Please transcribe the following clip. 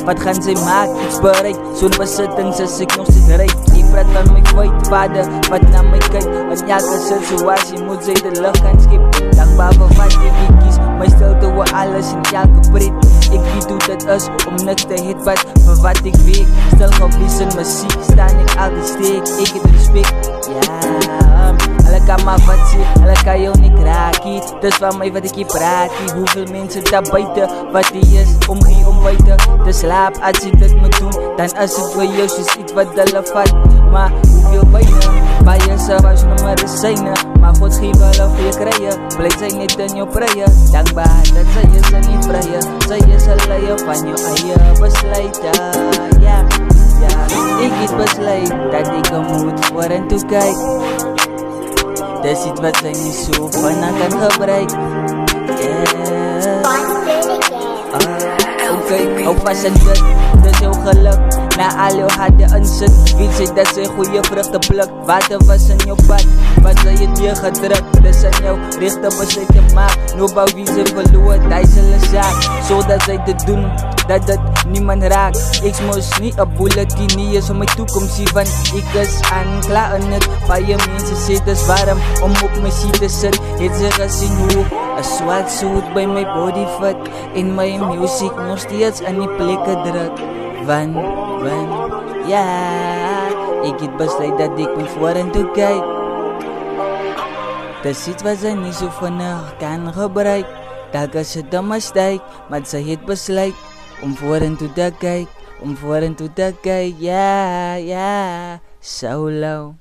Wat gaan sy maak? Iets bereik, zo'n besittings as ek nog steeds ryk. Ek praat van my feit, vader, wat na my kyk. In elke situasie moet sy de lucht gaan skip. Dankbaar vir wat ek kies, my stilte oor alles en elke pret. Ek weet hoe dit is om niks te het wat vir wat ek weet. Stil geblies in muziek, staan ek altyd steek. Ek het respect, ja. Hulle kan maar wat sê, hulle kan jou nie kraakie. Dis van my wat ek hier praatie. Hoeveel mense daar buiten, wat die is om hier om buiten te slaap. As jy dit moet doen, dan is het vir jou soos iets wat hulle vat. Maar hoeveel byna, baie se was nou medisyne. Maar God geef hulle vir jou krye, bly sy net in jou prye. Dankbaar dat sy is in die vrye, sy is een leier van jou eie besluite. Ja, ja, ek het besluit dat ek moet vorentoe kyk. Dis iets wat sy nie so vanaf kan gebruik. Yeah. Okay, hou vas in dit, dis jou geluk. Na al jou harde insit, weet sy dat sy goeie vruchte pluk. Water was in jou pad, wat sy het weer gedruk. Dis in jou rechte besluit gemaakt. Nobou wie sy verloor, die sal saak. So dat sy dit doen, dat dit niemand raak. Ek moes nie een bulletin nie is om my toekomstie, want ek is aanklaar in het. Baie mense sê dis warm om op my seat te sit. Het sy gesien hoe een swart suit by my body fit en my music nog steeds in die plekke druk. Want, ja, ek het besluit dat ek moet vorentoe kyk. Dis iets wat sy nie so vinnig kan gebruik. Dalk is het een mistake, maar sy het besluit om vorentoe te kyk, ja, ja, solo.